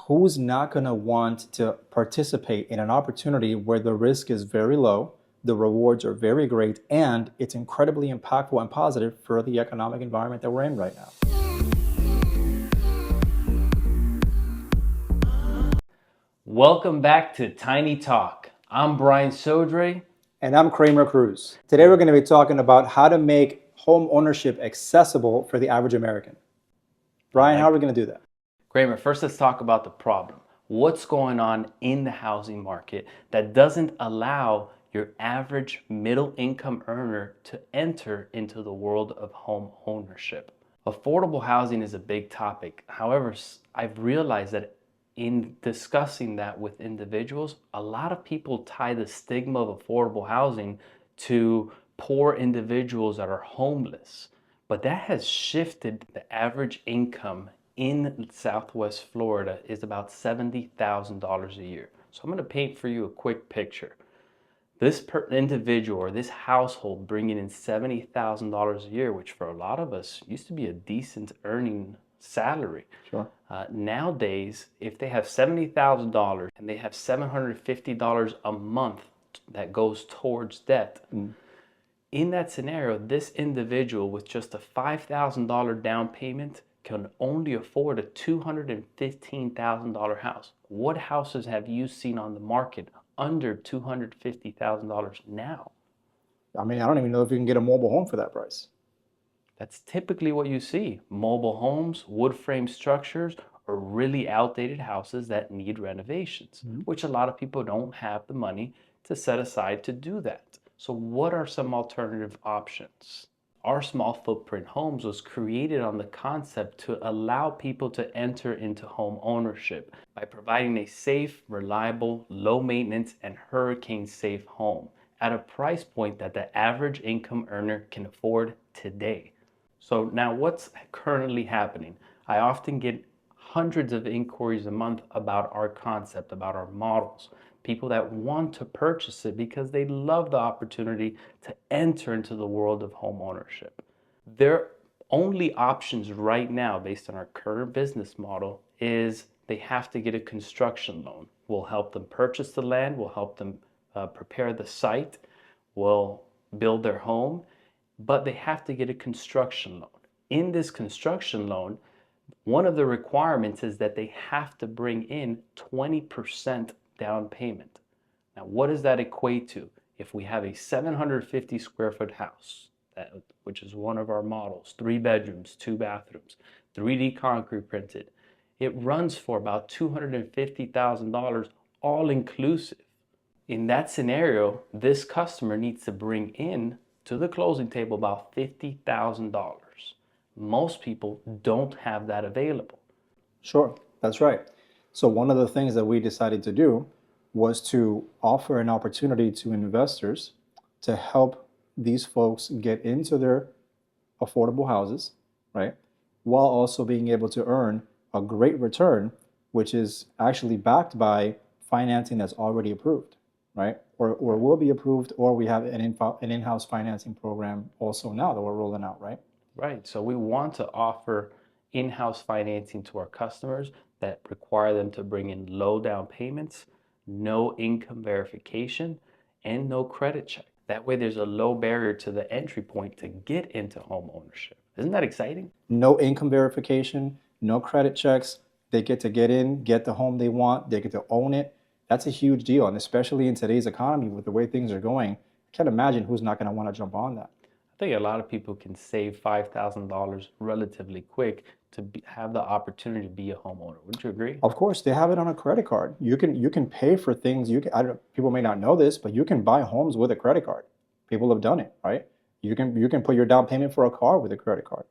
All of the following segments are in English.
who's not going to want to participate in an opportunity where the risk is very low, the rewards are very great, and it's incredibly impactful and positive for the economic environment that we're in right now? Welcome back to TinyTalk. I'm Brian Sodre. And I'm Kramer Cruz. Today we're going to be talking about how to make home ownership accessible for the average American. Brian, how are we going to do that? Kramer, first let's talk about the problem. What's going on in the housing market that doesn't allow your average middle income earner to enter into the world of home ownership? Affordable housing is a big topic. However, I've realized that in discussing that with individuals, a lot of people tie the stigma of affordable housing to poor individuals that are homeless. But that has shifted. The average income in Southwest Florida is about $70,000 a year. So I'm going to paint for you a quick picture. This individual or this household bringing in $70,000 a year, which for a lot of us used to be a decent earning salary. Sure. Nowadays, if they have $70,000 and they have $750 a month that goes towards debt, in that scenario, this individual with just a $5,000 down payment can only afford a $215,000 house. What houses have you seen on the market under $250,000 now? I mean, I don't even know if you can get a mobile home for that price. That's typically what you see. Mobile homes, wood frame structures, or really outdated houses that need renovations, which a lot of people don't have the money to set aside to do that. So what are some alternative options? Our small footprint homes was created on the concept to allow people to enter into home ownership by providing a safe, reliable, low maintenance, and hurricane safe home at a price point that the average income earner can afford today. So now what's currently happening? I often get hundreds of inquiries a month about our concept, about our models. People that want to purchase it because they love the opportunity to enter into the world of home ownership. Their only options right now, based on our current business model, is they have to get a construction loan. We'll help them purchase the land, we'll help them prepare the site, we'll build their home, but they have to get a construction loan. In this construction loan, one of the requirements is that they have to bring in 20% down payment. Now, what does that equate to? If we have a 750 square foot house, which is one of our models, 3 bedrooms, 2 bathrooms, 3D concrete printed, it runs for about $250,000 all inclusive. In that scenario, this customer needs to bring in to the closing table about $50,000. Most people don't have that available. Sure, that's right. So one of the things that we decided to do was to offer an opportunity to investors to help these folks get into their affordable houses, right? While also being able to earn a great return, which is actually backed by financing that's already approved, right? Or will be approved, or we have an in-house financing program also now that we're rolling out, right? Right. So we want to offer in-house financing to our customers that require them to bring in low down payments, no income verification, and no credit check. That way there's a low barrier to the entry point to get into home ownership. Isn't that exciting? No income verification, no credit checks. They get to get in, get the home they want, they get to own it. That's a huge deal. And especially in today's economy with the way things are going, I can't imagine who's not going to want to jump on that. I think a lot of people can save $5,000 relatively quick to have the opportunity to be a homeowner. Wouldn't you agree? Of course, they have it on a credit card. You can pay for things. People may not know this, but you can buy homes with a credit card. People have done it, right? You can put your down payment for a car with a credit card.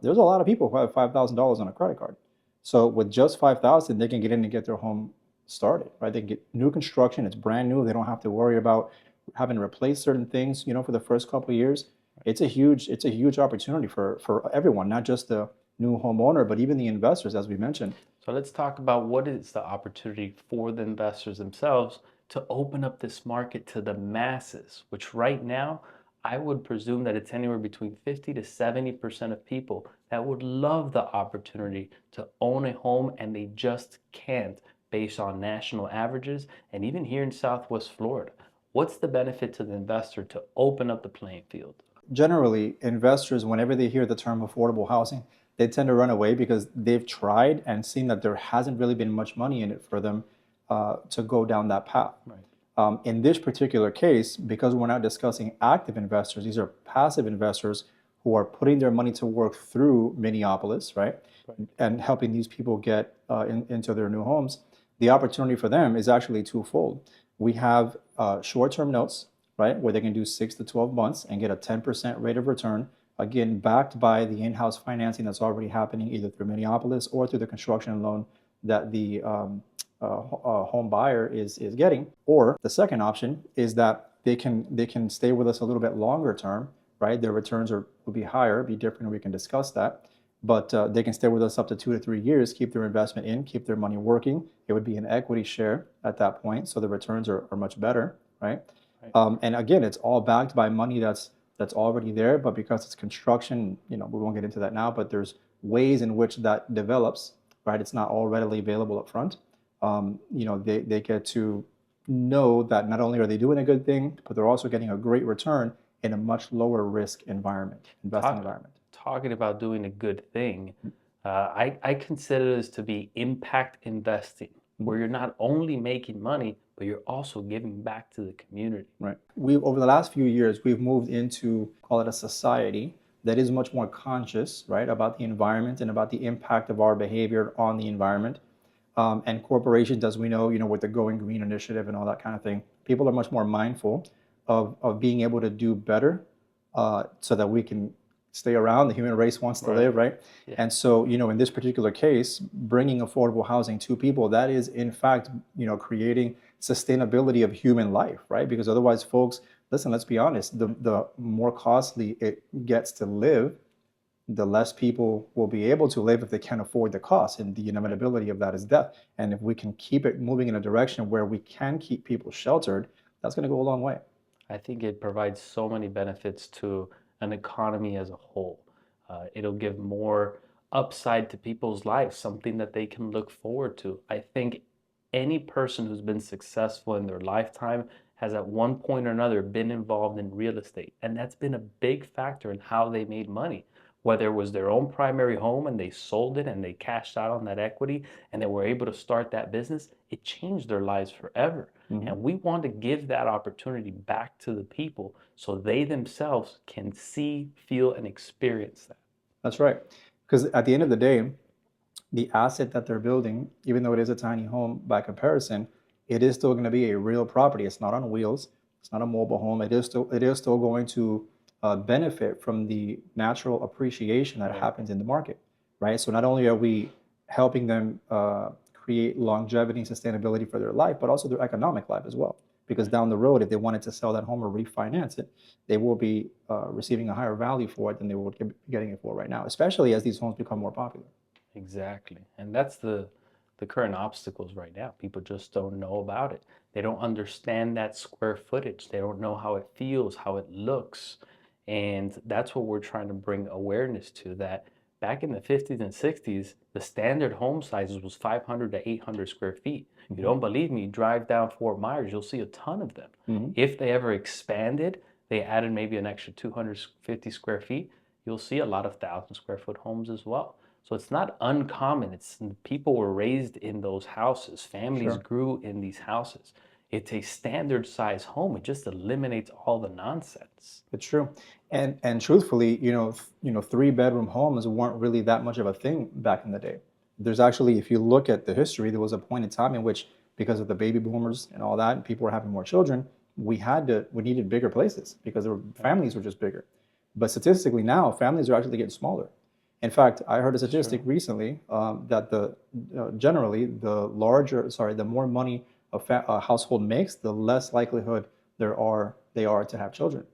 There's a lot of people who have $5,000 on a credit card. So with just $5,000, they can get in and get their home started, right? They can get new construction. It's brand new. They don't have to worry about having to replace certain things, for the first couple of years. It's a huge opportunity for everyone, not just the new homeowner, but even the investors, as we mentioned. So let's talk about what is the opportunity for the investors themselves to open up this market to the masses, which right now, I would presume that it's anywhere between 50 to 70% of people that would love the opportunity to own a home and they just can't based on national averages and even here in Southwest Florida. What's the benefit to the investor to open up the playing field? Generally, investors, whenever they hear the term affordable housing, they tend to run away because they've tried and seen that there hasn't really been much money in it for them to go down that path. Right. In this particular case, because we're not discussing active investors, these are passive investors who are putting their money to work through Miniopolis, right? Right. And helping these people get into their new homes. The opportunity for them is actually twofold. We have short-term notes, right, where they can do 6 to 12 months and get a 10% rate of return, again, backed by the in-house financing that's already happening either through Minneapolis or through the construction loan that the home buyer is getting. Or the second option is that they can stay with us a little bit longer term, right? Their returns will be higher, be different, and we can discuss that. But they can stay with us up to 2 to 3 years, keep their investment in, keep their money working. It would be an equity share at that point, so the returns are much better, right? Right. And again, it's all backed by money that's already there, but because it's construction, we won't get into that now, but there's ways in which that develops, right? It's not all readily available up front. They get to know that not only are they doing a good thing, but they're also getting a great return in a much lower risk environment, investing environment. Talking about doing a good thing, I consider this to be impact investing, where you're not only making money, but you're also giving back to the community. Right. Over the last few years, we've moved into, call it a society that is much more conscious, right, about the environment and about the impact of our behavior on the environment. And corporations, as we know, with the Going Green initiative and all that kind of thing, people are much more mindful of being able to do better so that we can stay around. The human race wants to live, right? Yeah. And so, in this particular case, bringing affordable housing to people, that is, in fact, creating sustainability of human life, right? Because otherwise, folks, listen, let's be honest, the more costly it gets to live, the less people will be able to live if they can't afford the cost. And the inevitability of that is death. And if we can keep it moving in a direction where we can keep people sheltered, that's going to go a long way. I think it provides so many benefits to an economy as a whole. It'll give more upside to people's lives, something that they can look forward to. I think any person who's been successful in their lifetime has at one point or another been involved in real estate. And that's been a big factor in how they made money. Whether it was their own primary home and they sold it and they cashed out on that equity and they were able to start that business, it changed their lives forever. And we want to give that opportunity back to the people so they themselves can see, feel, and experience that. That's right. Because at the end of the day, the asset that they're building, even though it is a tiny home by comparison, it is still going to be a real property. It's not on wheels. It's not a mobile home. It is still going to benefit from the natural appreciation that happens in the market, right? So not only are we helping them create longevity and sustainability for their life, but also their economic life as well. Because down the road, if they wanted to sell that home or refinance it, they will be receiving a higher value for it than they would be getting it for right now, especially as these homes become more popular. Exactly. And that's the current obstacles right now. People just don't know about it. They don't understand that square footage. They don't know how it feels, how it looks. And that's what we're trying to bring awareness to, that back in the 50s and 60s, the standard home sizes was 500 to 800 square feet. You don't believe me, drive down Fort Myers, you'll see a ton of them. If they ever expanded, they added maybe an extra 250 square feet, you'll see a lot of 1,000 square foot homes as well. So it's not uncommon. It's people were raised in those houses. Families grew in these houses. It's a standard size home. It just eliminates all the nonsense. It's true. And truthfully, 3-bedroom homes weren't really that much of a thing back in the day. There's actually, if you look at the history, there was a point in time in which, because of the baby boomers and all that, and people were having more children, we needed bigger places because families were just bigger. But statistically now, families are actually getting smaller. In fact, I heard a statistic recently that generally the more money a household makes, the less likelihood they are to have children.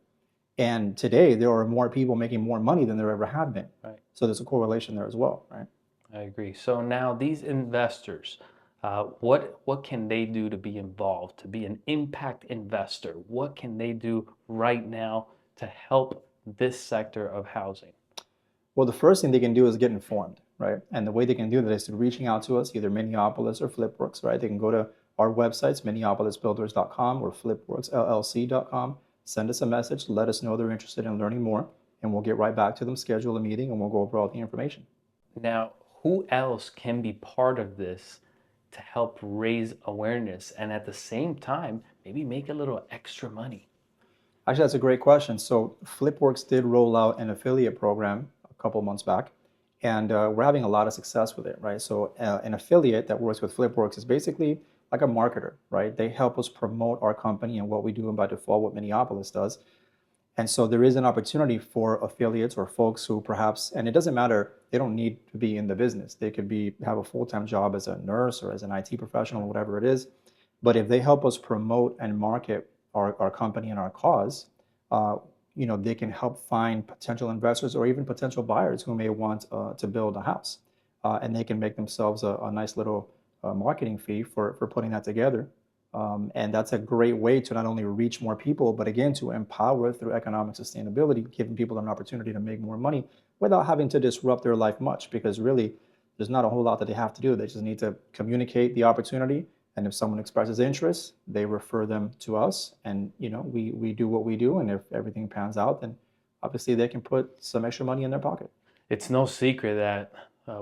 And today there are more people making more money than there ever have been. Right. So there's a correlation there as well, right? I agree. So now these investors, what can they do to be involved, to be an impact investor? What can they do right now to help this sector of housing? Well, the first thing they can do is get informed, right? And the way they can do that is through reaching out to us, either Miniopolis or Flipworks, right? They can go to our websites, miniopolisbuilders.com or flipworksllc.com, send us a message, let us know they're interested in learning more, and we'll get right back to them, schedule a meeting, and we'll go over all the information. Now, who else can be part of this to help raise awareness and at the same time maybe make a little extra money? Actually, that's a great question. So Flipworks did roll out an affiliate program a couple months back, and we're having a lot of success with it, right? So an affiliate that works with Flipworks is basically like a marketer, right? They help us promote our company and what we do, and by default, what Minneapolis does. And so there is an opportunity for affiliates or folks who perhaps, and it doesn't matter, they don't need to be in the business. They could have a full-time job as a nurse or as an IT professional, or whatever it is. But if they help us promote and market our company and our cause, they can help find potential investors or even potential buyers who may want to build a house. And they can make themselves a nice little marketing fee for putting that together. And that's a great way to not only reach more people, but again, to empower through economic sustainability, giving people an opportunity to make more money without having to disrupt their life much, because really there's not a whole lot that they have to do. They just need to communicate the opportunity. And if someone expresses interest, they refer them to us, and we do what we do. And if everything pans out, then obviously they can put some extra money in their pocket. It's no secret that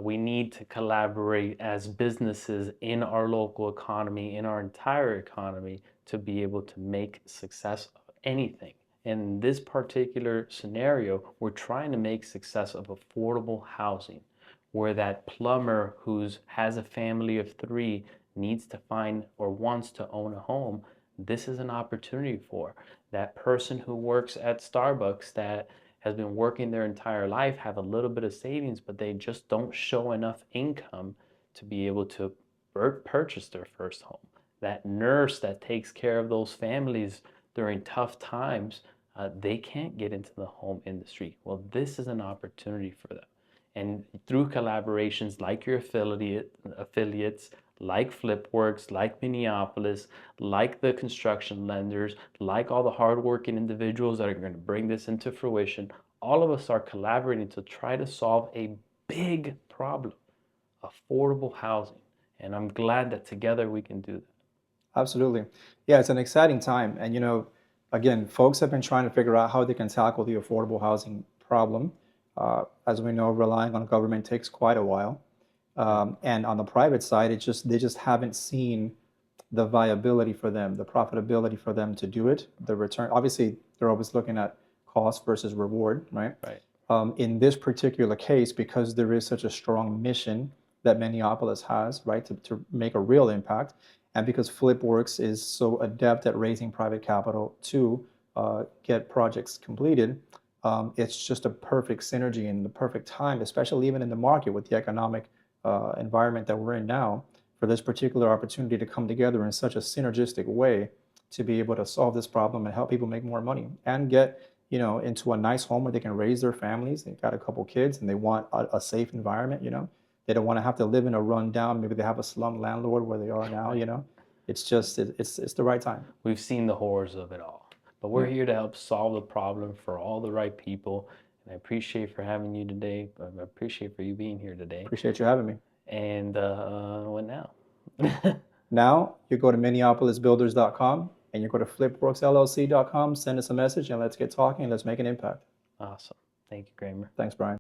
we need to collaborate as businesses in our local economy, in our entire economy, to be able to make success of anything. In this particular scenario, we're trying to make success of affordable housing, where that plumber who has a family of 3 needs to find or wants to own a home. This is an opportunity for that person who works at Starbucks that has been working their entire life, have a little bit of savings, but they just don't show enough income to be able to purchase their first home. That nurse that takes care of those families during tough times, they can't get into the home industry. Well, this is an opportunity for them. And through collaborations like your affiliates, like Flipworks, like Minneapolis, like the construction lenders, like all the hardworking individuals that are going to bring this into fruition, all of us are collaborating to try to solve a big problem, affordable housing. And I'm glad that together we can do that. Absolutely. Yeah, it's an exciting time. And, again, folks have been trying to figure out how they can tackle the affordable housing problem. As we know, relying on government takes quite a while. And on the private side, they just haven't seen the viability for them, the profitability for them to do it, the return. Obviously, they're always looking at cost versus reward, right? Right. In this particular case, because there is such a strong mission that Minneapolis has, right, to make a real impact, and because Flipworks is so adept at raising private capital to get projects completed, it's just a perfect synergy and the perfect time, especially even in the market with the economic environment that we're in now, for this particular opportunity to come together in such a synergistic way to be able to solve this problem and help people make more money and get into a nice home where they can raise their families. They've got a couple kids and they want a safe environment. They don't want to have to live in a rundown. Maybe they have a slum landlord where they are now. It's just it's the right time. We've seen the horrors of it all, but we're here to help solve the problem for all the right people. And I appreciate for having you today. I appreciate for you being here today. Appreciate you having me. And what now? Now you go to miniopolisbuilders.com and you go to flipworksllc.com, send us a message, and let's get talking. Let's make an impact. Awesome. Thank you, Kramer. Thanks, Brian.